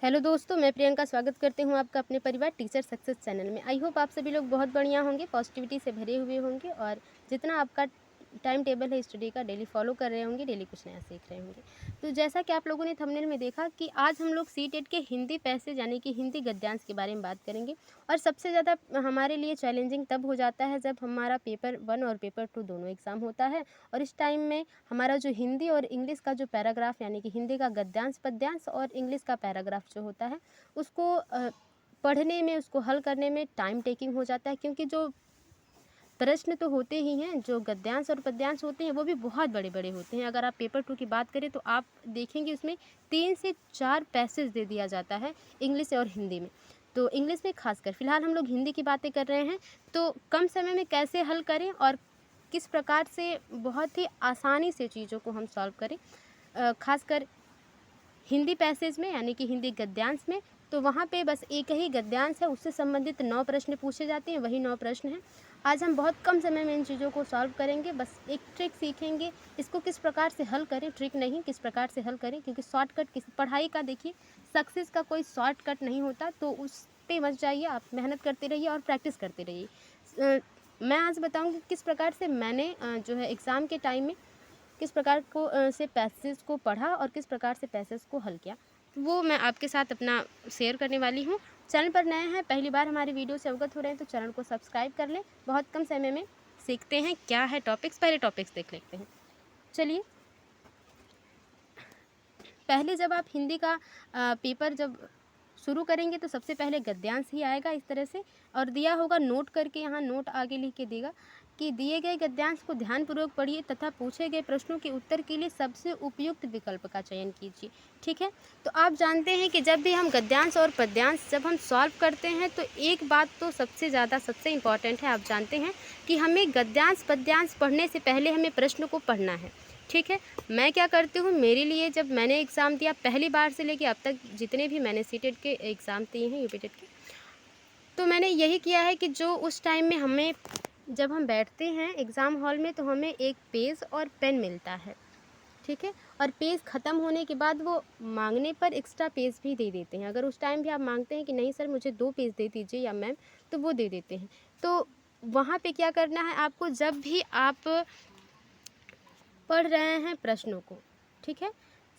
Hello दोस्तों, मैं प्रियंका स्वागत करती हूँ आपका अपने परिवार टीचर सक्सेस चैनल में। आई होप आप सभी लोग बहुत बढ़िया होंगे, पॉजिटिविटी से भरे हुए होंगे और जितना आपका टाइम टेबल है स्टडी का डेली फॉलो कर रहे होंगे, डेली कुछ नया सीख रहे होंगे। तो जैसा कि आप लोगों ने थंबनेल में देखा कि आज हम लोग सीटेट के हिंदी पैसेज यानी कि हिंदी गद्यांश के बारे में बात करेंगे। और सबसे ज़्यादा हमारे लिए चैलेंजिंग तब हो जाता है जब हमारा पेपर 1 और पेपर 2 दोनों एग्ज़ाम होता है और इस टाइम में हमारा जो हिंदी और इंग्लिश का जो पैराग्राफ यानी कि हिंदी का गद्यांश पद्यांश और इंग्लिश का पैराग्राफ जो होता है उसको पढ़ने में, उसको हल करने में टाइम टेकिंग हो जाता है, क्योंकि जो प्रश्न तो होते ही हैं, जो गद्यांश और पद्यांश होते हैं वो भी बहुत बड़े बड़े होते हैं। अगर आप पेपर 2 की बात करें तो आप देखेंगे उसमें 3 से 4 पैसेज दे दिया जाता है इंग्लिश और हिंदी में। तो इंग्लिश में खासकर फ़िलहाल हम लोग हिंदी की बातें कर रहे हैं, तो कम समय में कैसे हल करें और किस प्रकार से बहुत ही आसानी से चीज़ों को हम सॉल्व करें, खासकर हिंदी पैसेज में यानी कि हिंदी गद्यांश में। तो वहाँ पे बस एक ही गद्यांश है, उससे संबंधित 9 प्रश्न पूछे जाते हैं, वही 9 प्रश्न हैं। आज हम बहुत कम समय में इन चीज़ों को सॉल्व करेंगे, बस एक ट्रिक सीखेंगे, इसको किस प्रकार से हल करें, ट्रिक नहीं किस प्रकार से हल करें, क्योंकि शॉर्टकट किस पढ़ाई का देखिए सक्सेस का कोई शॉर्टकट नहीं होता। तो उस पे मत जाइए, आप मेहनत करते रहिए और प्रैक्टिस करते रहिए। मैं आज बताऊँगी किस प्रकार से मैंने जो है एग्ज़ाम के टाइम में किस प्रकार को से पैसेज को पढ़ा और किस प्रकार से पैसेज को हल किया, तो वो मैं आपके साथ अपना शेयर करने वाली हूँ। चैनल पर नए हैं, पहली बार हमारी वीडियो से अवगत हो रहे हैं तो चैनल को सब्सक्राइब कर लें। बहुत कम समय में सीखते हैं क्या है टॉपिक्स, पहले टॉपिक्स देख लेते हैं। चलिए, पहले जब आप हिंदी का पेपर जब शुरू करेंगे तो सबसे पहले गद्यांश ही आएगा इस तरह से, और दिया होगा नोट करके, यहाँ नोट आगे लिख के देगा कि दिए गए गद्यांश को ध्यानपूर्वक पढ़िए तथा पूछे गए प्रश्नों के उत्तर के लिए सबसे उपयुक्त विकल्प का चयन कीजिए। ठीक है, तो आप जानते हैं कि जब भी हम गद्यांश और पद्यांश जब हम सॉल्व करते हैं तो एक बात तो सबसे इम्पॉर्टेंट है, आप जानते हैं कि हमें गद्यांश पद्यांश पढ़ने से पहले हमें प्रश्न को पढ़ना है। ठीक है, मैं क्या करती हूँ, मेरे लिए जब मैंने एग्ज़ाम दिया पहली बार से लेके अब तक जितने भी मैंने सीटेट के एग्ज़ाम दिए हैं, यूपी टेट के, तो मैंने यही किया है कि जो उस टाइम में हमें जब हम बैठते हैं एग्ज़ाम हॉल में तो हमें एक पेज और पेन मिलता है। ठीक है, और पेज ख़त्म होने के बाद वो मांगने पर एक्स्ट्रा पेज भी दे देते हैं। अगर उस टाइम भी आप मांगते हैं कि नहीं सर मुझे 2 पेज दे दीजिए या मैम, तो वो दे देते हैं। तो वहाँ पे क्या करना है आपको, जब भी आप पढ़ रहे हैं प्रश्नों को, ठीक है,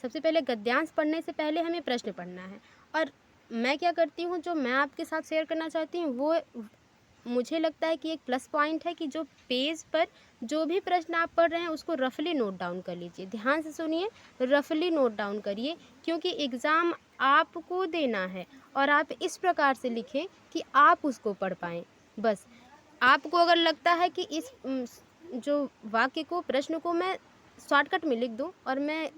सबसे पहले गद्यांश पढ़ने से पहले हमें प्रश्न पढ़ना है। और मैं क्या करती हूँ, जो मैं आपके साथ शेयर करना चाहती हूँ वो मुझे लगता है कि एक प्लस पॉइंट है कि जो पेज पर जो भी प्रश्न आप पढ़ रहे हैं उसको रफली नोट डाउन कर लीजिए। ध्यान से सुनिए, रफली नोट डाउन करिए, क्योंकि एग्ज़ाम आपको देना है और आप इस प्रकार से लिखें कि आप उसको पढ़ पाएँ। बस आपको अगर लगता है कि इस जो वाक्य को, प्रश्न को मैं शॉर्टकट में लिख दूँ और मैं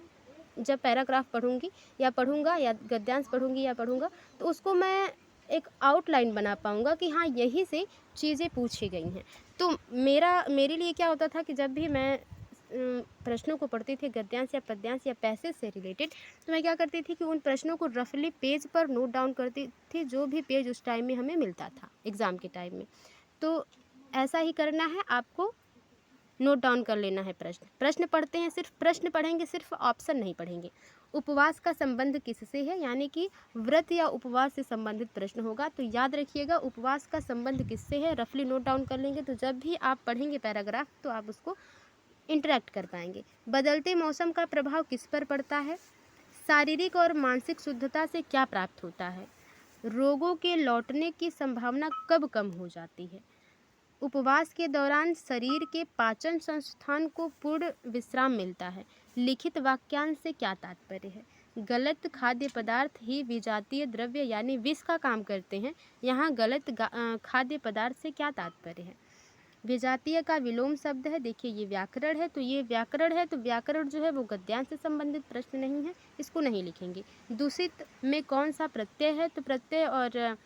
जब पैराग्राफ पढ़ूँगी या पढ़ूँगा या गद्यांश पढ़ूँगी या पढ़ूँगा तो उसको मैं एक आउटलाइन बना पाऊँगा कि हाँ यहीं से चीज़ें पूछी गई हैं। तो मेरे लिए क्या होता था कि जब भी मैं प्रश्नों को पढ़ती थी गद्यांश या पद्यांश या पैसेज से रिलेटेड, तो मैं क्या करती थी कि उन प्रश्नों को रफली पेज पर नोट डाउन करती थी, जो भी पेज उस टाइम में हमें मिलता था एग्ज़ाम के टाइम में। तो ऐसा ही करना है आपको, नोट डाउन कर लेना है प्रश्न। प्रश्न पढ़ते हैं, सिर्फ प्रश्न पढ़ेंगे, सिर्फ ऑप्शन नहीं पढ़ेंगे। उपवास का संबंध किससे है, यानी कि व्रत या उपवास से संबंधित प्रश्न होगा, तो याद रखिएगा उपवास का संबंध किससे है, रफली नोट डाउन कर लेंगे तो जब भी आप पढ़ेंगे पैराग्राफ तो आप उसको इंटरेक्ट कर पाएंगे। बदलते मौसम का प्रभाव किस पर पड़ता है, शारीरिक और मानसिक शुद्धता से क्या प्राप्त होता है, रोगों के लौटने की संभावना कब कम हो जाती है, उपवास के दौरान शरीर के पाचन संस्थान को पूर्ण विश्राम मिलता है, लिखित वाक्यांश से क्या तात्पर्य है, गलत खाद्य पदार्थ ही विजातीय द्रव्य यानी विष का काम करते हैं, यहाँ गलत खाद्य पदार्थ से क्या तात्पर्य है। विजातीय का विलोम शब्द है, देखिए ये व्याकरण है, तो ये व्याकरण है, तो व्याकरण जो है वो गद्यांश से संबंधित प्रश्न नहीं है, इसको नहीं लिखेंगे। दूषित में कौन सा प्रत्यय है, तो प्रत्यय और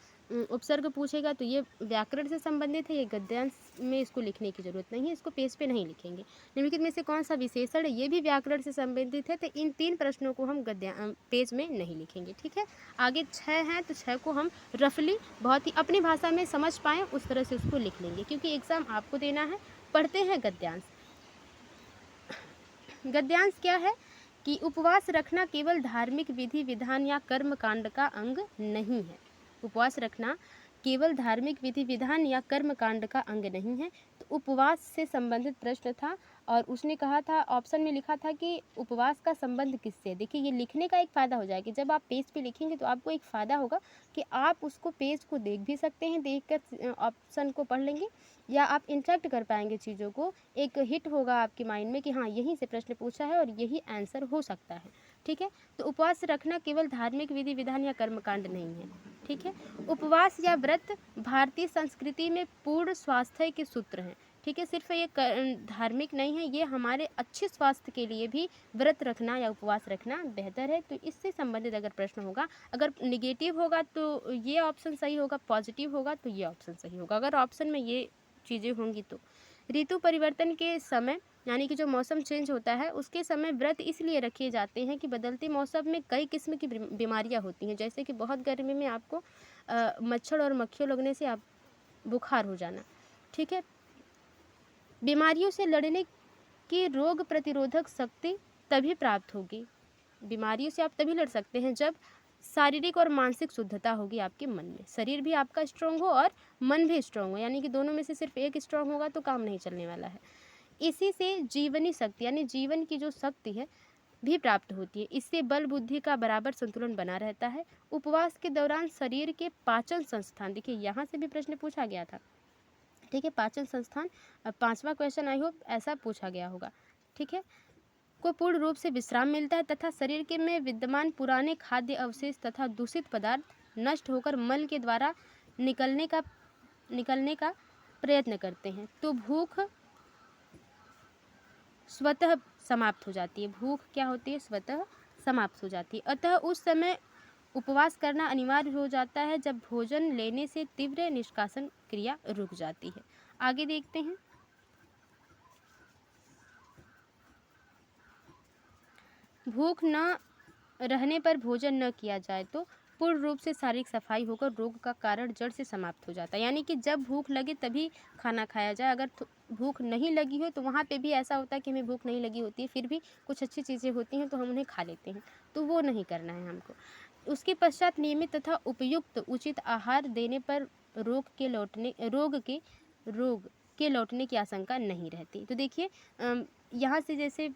उपसर्ग पूछेगा तो ये व्याकरण से संबंधित है, ये गद्यांश में इसको लिखने की जरूरत नहीं है, इसको पेज पे नहीं लिखेंगे। निम्नलिखित में से कौन सा विशेषण है, ये भी व्याकरण से संबंधित है, तो इन 3 प्रश्नों को हम पेज में नहीं लिखेंगे। ठीक है, आगे 6 हैं तो 6 को हम रफली बहुत ही अपनी भाषा में समझ पाएँ उस तरह से उसको लिख लेंगे, क्योंकि एग्ज़ाम आपको देना है। पढ़ते हैं गद्यांश। गद्यांश क्या है कि उपवास रखना केवल धार्मिक विधि विधान या कर्म कांड का अंग नहीं है। उपवास रखना केवल धार्मिक विधि विधान या कर्म कांड का अंग नहीं है। तो उपवास से संबंधित प्रश्न था और उसने कहा था, ऑप्शन में लिखा था कि उपवास का संबंध किससे। देखिए ये लिखने का एक फ़ायदा हो जाएगा, जब आप पेज पे लिखेंगे तो आपको एक फ़ायदा होगा कि आप उसको पेज को देख भी सकते हैं, देख कर ऑप्शन को पढ़ लेंगे या आप इंटरेक्ट कर पाएंगे चीज़ों को। एक हिट होगा आपके माइंड में कि हाँ यहीं से प्रश्न पूछा है और यही आंसर हो सकता है। ठीक है, तो उपवास रखना केवल धार्मिक विधि विधान या कर्मकांड नहीं है। ठीक है, उपवास या व्रत भारतीय संस्कृति में पूर्ण स्वास्थ्य के सूत्र हैं। ठीक है, सिर्फ ये धार्मिक नहीं है, ये हमारे अच्छे स्वास्थ्य के लिए भी व्रत रखना या उपवास रखना बेहतर है। तो इससे संबंधित अगर प्रश्न होगा, अगर निगेटिव होगा तो ये ऑप्शन सही होगा, पॉजिटिव होगा तो ये ऑप्शन सही होगा। अगर ऑप्शन में ये चीज़ें होंगी तो ऋतु परिवर्तन के समय यानी कि जो मौसम चेंज होता है उसके समय व्रत इसलिए रखे जाते हैं कि बदलते मौसम में कई किस्म की बीमारियां होती हैं, जैसे कि बहुत गर्मी में आपको मच्छर और मक्खियों लगने से आप बुखार हो जाना। ठीक है, बीमारियों से लड़ने की रोग प्रतिरोधक शक्ति तभी प्राप्त होगी, बीमारियों से आप तभी लड़ सकते हैं जब शारीरिक और मानसिक शुद्धता होगी आपके मन में, शरीर भी आपका स्ट्रांग हो और मन भी स्ट्रांग हो, यानी कि दोनों में से सिर्फ एक स्ट्रांग होगा तो काम नहीं चलने वाला है। इसी से जीवनी शक्ति यानी जीवन की जो शक्ति है भी प्राप्त होती है, इससे बल बुद्धि का बराबर संतुलन बना रहता है। उपवास के दौरान शरीर के पाचन संस्थान, देखिए यहाँ से भी प्रश्न पूछा गया था। ठीक है, पाचन संस्थान 5वां क्वेश्चन आई होप ऐसा पूछा गया होगा। ठीक है, को पूर्ण रूप से विश्राम मिलता है तथा शरीर के में विद्यमान पुराने खाद्य अवशेष तथा दूषित पदार्थ नष्ट होकर मल के द्वारा निकलने का प्रयत्न करते हैं, तो भूख स्वतः समाप्त हो जाती है। भूख क्या होती है? स्वतः समाप्त हो जाती है। अतः उस समय उपवास करना अनिवार्य हो जाता है जब भोजन लेने से तीव्र निष्कासन क्रिया रुक जाती है। आगे देखते हैं। भूख न रहने पर भोजन न किया जाए तो पूर्ण रूप से शारीरिक सफाई होकर रोग का कारण जड़ से समाप्त हो जाता है, यानी कि जब भूख लगे तभी खाना खाया जाए। अगर भूख नहीं लगी हो तो वहाँ पे भी ऐसा होता है कि हमें भूख नहीं लगी होती है, फिर भी कुछ अच्छी चीज़ें होती हैं तो हम उन्हें खा लेते हैं, तो वो नहीं करना है हमको। उसके पश्चात नियमित तथा उपयुक्त उचित आहार देने पर रोग के लौटने की आशंका नहीं रहती। तो देखिए यहाँ से जैसे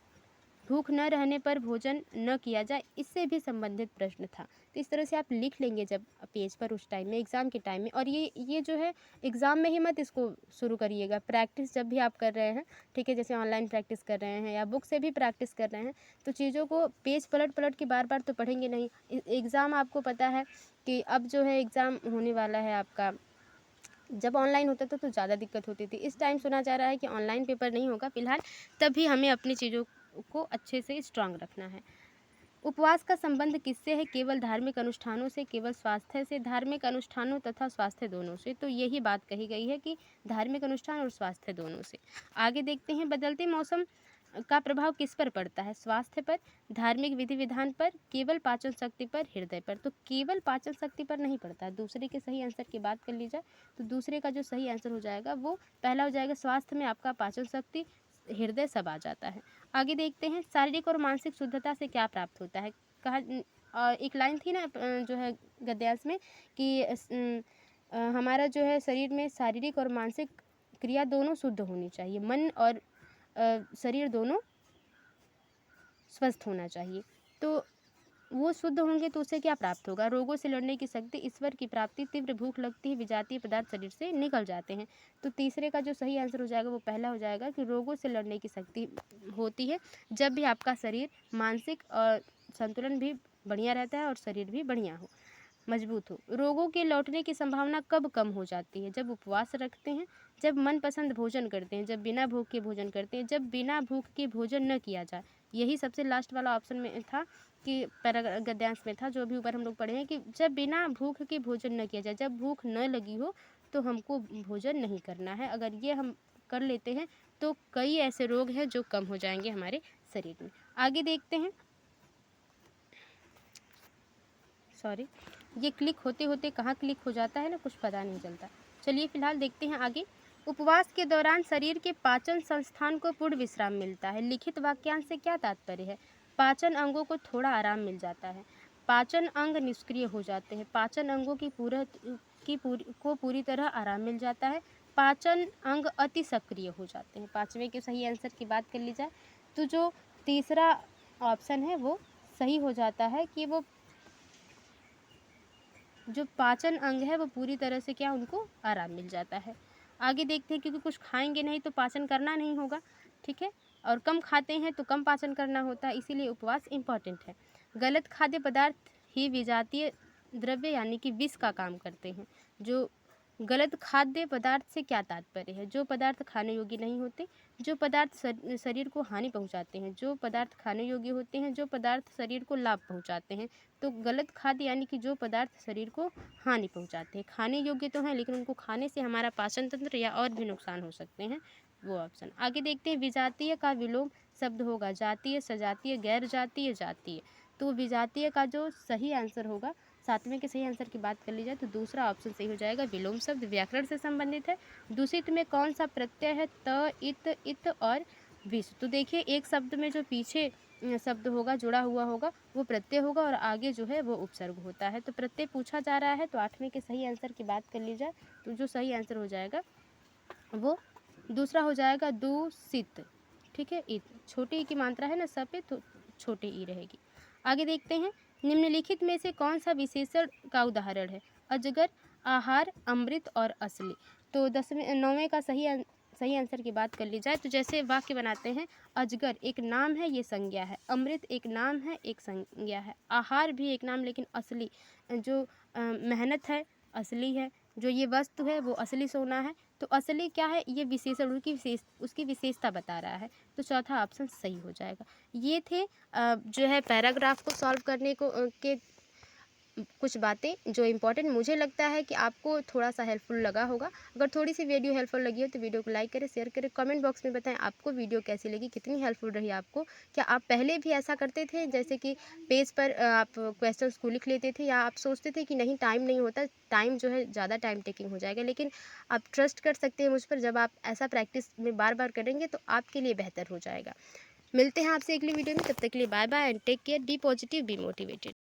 भूख न रहने पर भोजन न किया जाए, इससे भी संबंधित प्रश्न था। तो इस तरह से आप लिख लेंगे जब पेज पर उस टाइम में, एग्ज़ाम के टाइम में। और ये जो है एग्ज़ाम में ही मत इसको शुरू करिएगा, प्रैक्टिस जब भी आप कर रहे हैं, ठीक है, जैसे ऑनलाइन प्रैक्टिस कर रहे हैं या बुक से भी प्रैक्टिस कर रहे हैं, तो चीज़ों को पेज पलट के बार बार तो पढ़ेंगे नहीं। एग्ज़ाम आपको पता है कि अब जो है एग्ज़ाम होने वाला है आपका, जब ऑनलाइन होता था तो ज़्यादा दिक्कत होती थी। इस टाइम सुना जा रहा है कि ऑनलाइन पेपर नहीं होगा फिलहाल, तभी हमें अपनी चीज़ों को अच्छे से स्ट्रांग रखना है। उपवास का संबंध किससे है? केवल धार्मिक अनुष्ठानों से, केवल स्वास्थ्य से, धार्मिक अनुष्ठानों तथा स्वास्थ्य दोनों से। तो यही बात कही गई है कि धार्मिक अनुष्ठान और स्वास्थ्य दोनों से। आगे देखते हैं, बदलते मौसम का प्रभाव किस पर पड़ता है? स्वास्थ्य पर, धार्मिक विधि विधान पर, केवल पाचन शक्ति पर, हृदय पर। तो केवल पाचन शक्ति पर नहीं पड़ता है। दूसरे के सही आंसर की बात कर ली जाए तो दूसरे का जो सही आंसर हो जाएगा वो पहला हो जाएगा, स्वास्थ्य में आपका पाचन शक्ति, हृदय सब आ जाता है। आगे देखते हैं, शारीरिक और मानसिक शुद्धता से क्या प्राप्त होता है? कहा एक लाइन थी ना जो है गद्यांश में कि हमारा जो है शरीर में शारीरिक और मानसिक क्रिया दोनों शुद्ध होनी चाहिए, मन और शरीर दोनों स्वस्थ होना चाहिए। तो वो शुद्ध होंगे तो उससे क्या प्राप्त होगा? रोगों से लड़ने की शक्ति, ईश्वर की प्राप्ति, तीव्र भूख लगती है, विजातीय पदार्थ शरीर से निकल जाते हैं। तो तीसरे का जो सही आंसर हो जाएगा वो पहला हो जाएगा कि रोगों से लड़ने की शक्ति होती है जब भी आपका शरीर मानसिक और संतुलन भी बढ़िया रहता है और शरीर भी बढ़िया हो, मजबूत हो। रोगों के लौटने की संभावना कब कम हो जाती है? जब उपवास रखते हैं, जब मनपसंद भोजन करते हैं, जब बिना भूख के भोजन करते हैं, जब बिना भूख के भोजन न किया जाए। यही सबसे लास्ट वाला ऑप्शन में था कि गद्यांश में था जो अभी ऊपर हम लोग पढ़े हैं कि जब बिना भूख के भोजन न किया जाए, जब भूख न लगी हो तो हमको भोजन नहीं करना है। अगर ये हम कर लेते हैं तो कई ऐसे रोग हैं जो कम हो जाएंगे हमारे शरीर में। आगे देखते हैं, सॉरी ये क्लिक होते होते कहाँ क्लिक हो जाता है ना, कुछ पता नहीं चलता। चलिए फिलहाल देखते हैं आगे। उपवास के दौरान शरीर के पाचन संस्थान को पूर्ण विश्राम मिलता है। लिखित वाक्यांश से क्या तात्पर्य है? पाचन अंगों को थोड़ा आराम मिल जाता है। पाचन अंग निष्क्रिय हो जाते हैं। पाचन अंगों को पूरी तरह आराम मिल जाता है। पाचन अंग अति सक्रिय हो जाते हैं। पाँचवें के सही आंसर की बात कर ली जाए तो जो तीसरा ऑप्शन है वो सही हो जाता है कि वो जो पाचन अंग है वो पूरी तरह से क्या उनको आराम मिल जाता है। आगे देखते हैं, क्योंकि कुछ खाएंगे नहीं तो पाचन करना नहीं होगा, ठीक है, और कम खाते हैं तो कम पाचन करना होता है, इसीलिए उपवास इम्पॉर्टेंट है। गलत खाद्य पदार्थ ही विजातीय द्रव्य यानी कि विष का काम करते हैं। जो गलत खाद्य पदार्थ से क्या तात्पर्य है? जो पदार्थ खाने योग्य नहीं होते, जो पदार्थ शरीर को हानि पहुंचाते हैं, जो पदार्थ खाने योग्य होते हैं, जो पदार्थ शरीर को लाभ पहुंचाते हैं। तो गलत खाद्य यानी कि जो पदार्थ शरीर को हानि पहुंचाते हैं। खाने योग्य तो हैं लेकिन उनको खाने से हमारा पाचन तंत्र या और भी नुकसान हो सकते हैं, वो ऑप्शन। आगे देखते हैं, विजातीय का विलोम शब्द होगा जातीय, सजातीय, गैर जातीय, जातीय। तो विजातीय का जो सही आंसर होगा, सातवें के सही आंसर की बात कर ली जाए तो दूसरा ऑप्शन सही हो जाएगा, विलोम शब्द व्याकरण से संबंधित है। दूषित में कौन सा प्रत्यय है? त, इत और विष। तो देखिए, एक शब्द में जो पीछे शब्द होगा, जुड़ा हुआ होगा, वो प्रत्यय होगा और आगे जो है वो उपसर्ग होता है। तो प्रत्यय पूछा जा रहा है, तो आठवें के सही आंसर की बात कर ली जाए तो जो सही आंसर हो जाएगा वो दूसरा हो जाएगा, दूषित, ठीक है। इत, छोटी ई की मात्रा है ना स पे, तो छोटी ई रहेगी। आगे देखते हैं, निम्नलिखित में से कौन सा विशेषण का उदाहरण है? अजगर, आहार, अमृत और असली। तो नौवें का सही आंसर की बात कर ली जाए तो जैसे वाक्य बनाते हैं, अजगर एक नाम है, ये संज्ञा है। अमृत एक नाम है, एक संज्ञा है। आहार भी एक नाम, लेकिन असली जो मेहनत है, असली है। जो ये वस्तु है वो असली सोना है। तो असली क्या है? ये विशेषण, उसकी विशेषता बता रहा है। तो चौथा ऑप्शन सही हो जाएगा। ये थे जो है पैराग्राफ को सॉल्व करने के कुछ बातें जो इम्पोर्टेंट मुझे लगता है कि आपको थोड़ा सा हेल्पफुल लगा होगा। अगर थोड़ी सी वीडियो हेल्पफुल लगी हो तो वीडियो को लाइक करें, शेयर करें, कमेंट बॉक्स में बताएं आपको वीडियो कैसी लगी, कितनी हेल्पफुल रही आपको। क्या आप पहले भी ऐसा करते थे, जैसे कि पेज पर आप क्वेश्चंस को लिख लेते थे, या आप सोचते थे कि नहीं टाइम नहीं होता, टाइम जो है ज़्यादा टाइम टेकिंग हो जाएगा? लेकिन आप ट्रस्ट कर सकते हैं मुझ पर, जब आप ऐसा प्रैक्टिस में बार बार करेंगे तो आपके लिए बेहतर हो जाएगा। मिलते हैं आपसे अगली वीडियो में, तब तक के लिए bye bye and take care, be positive, be motivated.